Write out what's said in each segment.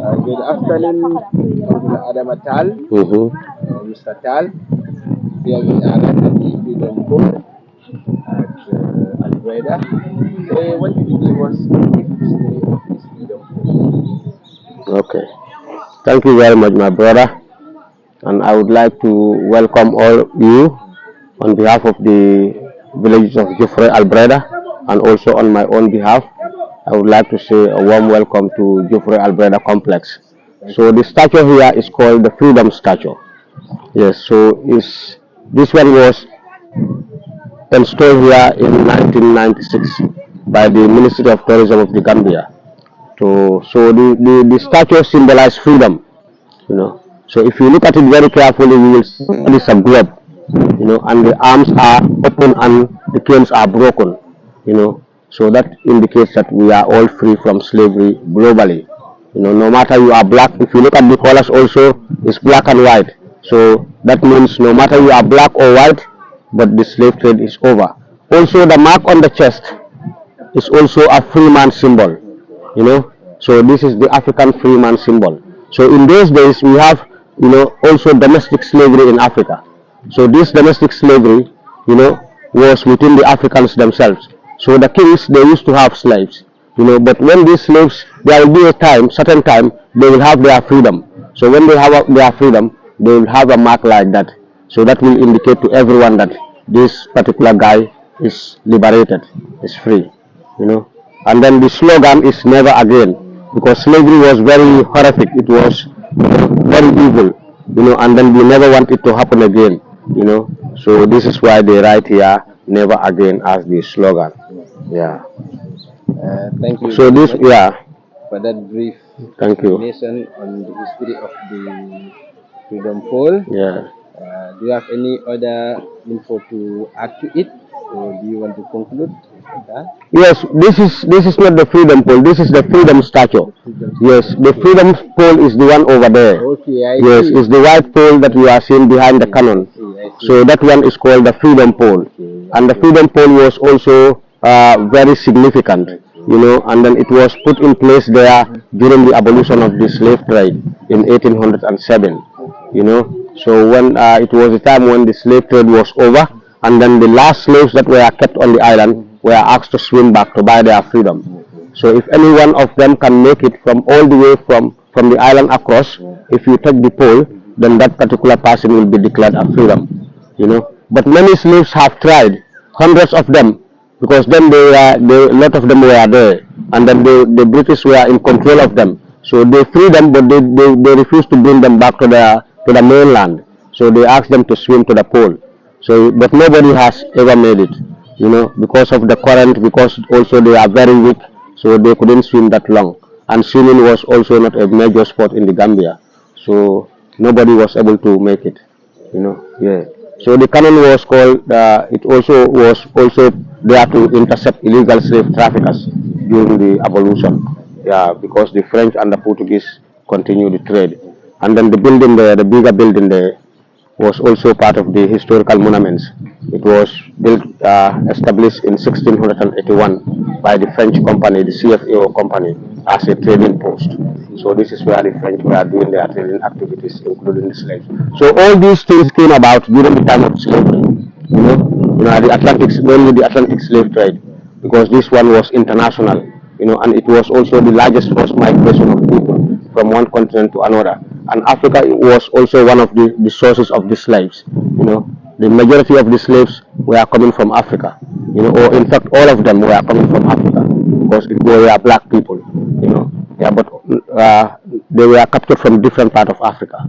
Good afternoon, Honorable Adam Atal, Mr. Tal. Here we are at the Freedom Pole at Albreda. They want you to give us a brief history of this Freedom Pole. Okay. Thank you very much, my brother. And I would like to welcome all you on behalf of the villages of Jufre Albreda and also on my own behalf. I would like to say a warm welcome to Jufre Albreda complex. So the statue here is called the Freedom Statue. Yes, so this one was installed here in 1996 by the Ministry of Tourism of the Gambia. So the statue symbolizes freedom, you know. So if you look at it very carefully, you will see it's a globe, and the arms are open and the chains are broken, you know. So that indicates that we are all free from slavery globally. No matter you are black, if you look at the colors also, it's black and white. So that means no matter you are black or white, but the slave trade is over. Also, the mark on the chest is also a free man symbol, you know. So this is the African free man symbol. So in those days we have, also domestic slavery in Africa. So this domestic slavery, was within the Africans themselves. So the kings, they used to have slaves, but when these slaves, there will be a time, certain time, they will have their freedom. So when they have their freedom, they will have a mark like that. So that will indicate to everyone that this particular guy is liberated, is free, you know. And then the slogan is never again, because slavery was very horrific. It was very evil, and then we never want it to happen again, So this is why they write here never again as the slogan. Yeah. Thank you So this, yeah. for that brief Thank you. explanation on the history of the Freedom Pole. Yeah. Do you have any other info to add to it, or do you want to conclude? Yes, this is not the freedom pole. This is the freedom statue. Yes, the freedom pole is the one over there. Okay, I Yes, see. it's the white pole that you are seeing behind the cannon. I see. So that one is called the freedom pole, and the freedom pole was also very significant. And then it was put in place there during the abolition of the slave trade in 1807. So when it was a time when the slave trade was over, and then the last slaves that were kept on the island were asked to swim back to buy their freedom. So if any one of them can make it from all the way from the island across, if you take the pole, then that particular person will be declared a freedom. But many slaves have tried, hundreds of them, because then a lot of them were there, and then the British were in control of them. So they freed them, but they refused to bring them back to the mainland. So they asked them to swim to the pole. So, but nobody has ever made it, because of the current, because also they are very weak, so they couldn't swim that long. And swimming was also not a major sport in the Gambia, so nobody was able to make it, yeah. So the cannon was called, it also was also there to intercept illegal slave traffickers during the abolition, yeah, because the French and the Portuguese continued the trade. And then the building there, the bigger building there, was also part of the historical monuments. It was built, established in 1681 by the French company, the CFAO company, as a trading post. So this is where the French were doing their trading activities, including the slaves. So all these things came about during the time of slavery. The Atlantic, mainly the Atlantic slave trade, because this one was international, and it was also the largest forced migration of people from one continent to another. And Africa was also one of the sources of the slaves. The majority of the slaves were coming from Africa, or in fact all of them were coming from Africa, because they were black people, Yeah, but they were captured from different part of Africa,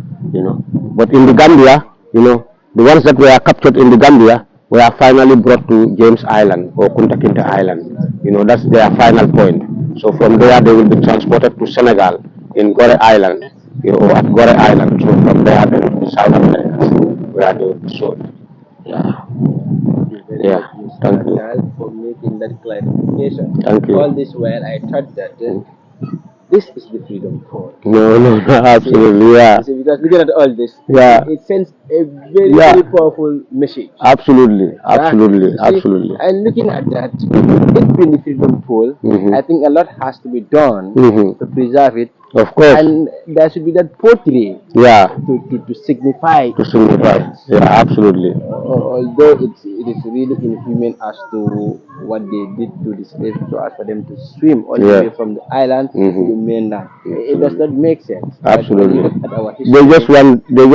But in the Gambia, the ones that were captured in the Gambia were finally brought to James Island or Kunta Kinte Island. That's their final point. So from there they will be transported to Senegal in Gore Island, or at Gore Island. So from there then to South America, where they will be sold. Yeah. Yeah. Thank you. For making that clarification. Thank you. All this while I thought that this is the Freedom Pole. No, absolutely, yeah. See, because looking at all this, Yeah. it sends a very, very powerful message. Absolutely, absolutely, See, absolutely. and looking at that, it being the Freedom Pole, I think a lot has to be done to preserve it Of course. And there should be that portrait Yeah. to signify. To signify. Yeah, absolutely. Although it is really inhuman as to what they did to the slaves, so as for them to swim all the Yeah. way from the island to the mainland. It does not make sense. But when you Absolutely. look at our They history, just want. They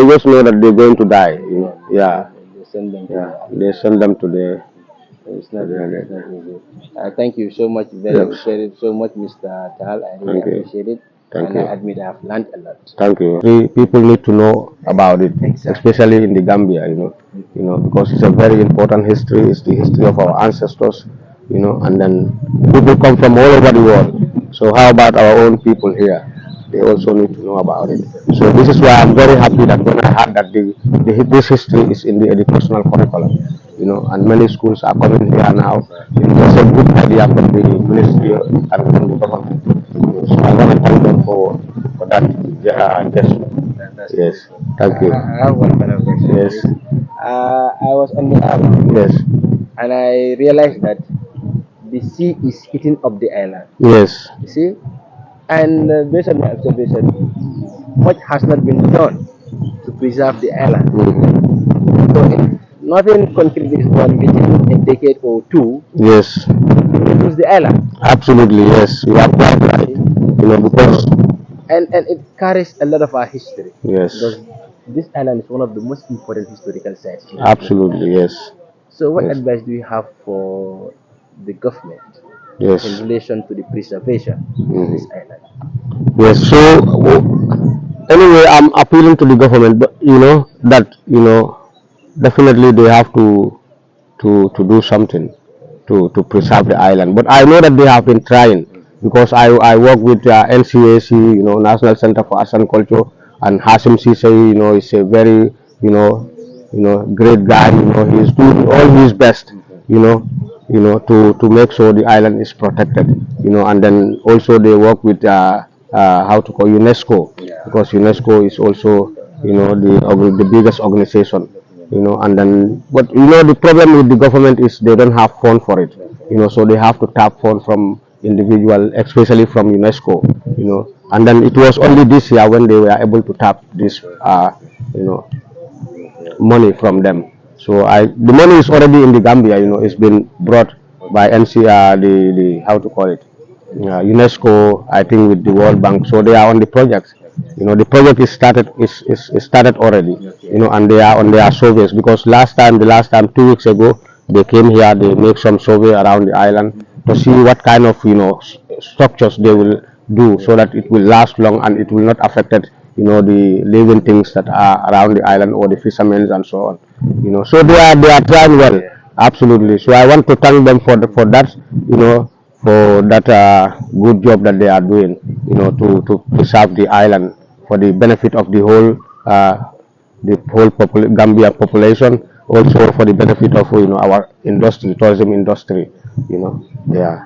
just know that they're going to die. You know. Yeah. they send them to Yeah. the They send them to the. It's not To easy. It's the not easy. Thank you so much, yes. so much, Mr. Tal. I really Thank you. appreciate it, Thank and you. I admit I have learned a lot. Thank you. People need to know about it, Exactly. especially in the Gambia. You know, because it's a very important history. It's the history of our ancestors. You know, and then people come from all over the world. So how about our own people here? They also need to know about it. So this is why I'm very happy that when I heard that this history is in the educational curriculum. You know, and many schools are coming here now. You know, it's a good idea from the ministry and from the government. So I want to thank them for that gesture. That's Yes, beautiful. thank you. I have one final question, Yes, please. I was on the island, yes, and I realized that the sea is heating up the island. yes. You see, and based on my observation, much has not been done to preserve the island. Mhm. So if nothing concrete is done within a decade or two, Yes, we lose the island. absolutely. Yes, you are quite right. You know, because So, and it carries a lot of our history yes, because this island is one of the most important historical sites in Africa. absolutely. Yes, So, what yes, advice do you have for the government in yes. relation to the preservation of this Mhm. island? Yes. So anyway, I'm appealing to the government, but that definitely they have to do something to preserve the island. But I know that they have been trying because I work with NCAC, National Center for Arts and Culture, and Hasim Sise, is a very great guy. He's doing all his best, you know, to make sure the island is protected. And then also they work with how to call UNESCO, because UNESCO is also the biggest organization, and then but the problem with the government is they don't have fund for it, so they have to tap fund from individual, especially from UNESCO, and then it was only this year when they were able to tap this you know money from them. So the money is already in the Gambia, it's been brought by NCR, the how to call it, UNESCO, I think, with the World Bank. So they are on the project. The project is started already. And they are on their surveys, because the last time 2 weeks ago, they came here. They make some survey around the island to see what kind of structures they will do, so that it will last long and it will not affect it, the living things that are around the island, or the fishermen and so on. So they are trying well, absolutely. So I want to thank them for that, for that good job that they are doing, to preserve the island for the benefit of the whole Gambia population, also for the benefit of our industry, tourism industry. Yeah,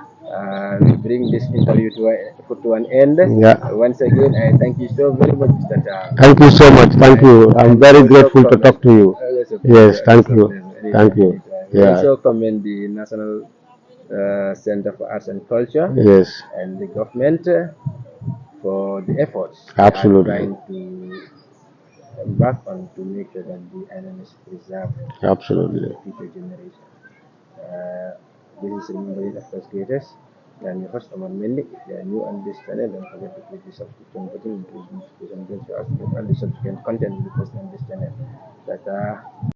We bring this interview to an end. yeah. Once again, I thank you so very much, Mr. Tal. Thank you so much. Thank you. I'm And we very also grateful to comment. talk to you. That's a Yes, pleasure. thank That's a you. pleasure. Anytime, Thank you. anytime. We Yeah. also commend the National Center for Arts and Culture Yes. and the government for the efforts they are Absolutely. trying to embark on to make sure that the island is preserved for the Absolutely. future generation. Uh, this is Remembering Africa's Greatest. I'm your host, Omar Melnik. If you are new on this channel, don't forget to click the subscription button and click the notification bell so as to get all the subsequent content we post on this channel. Tata.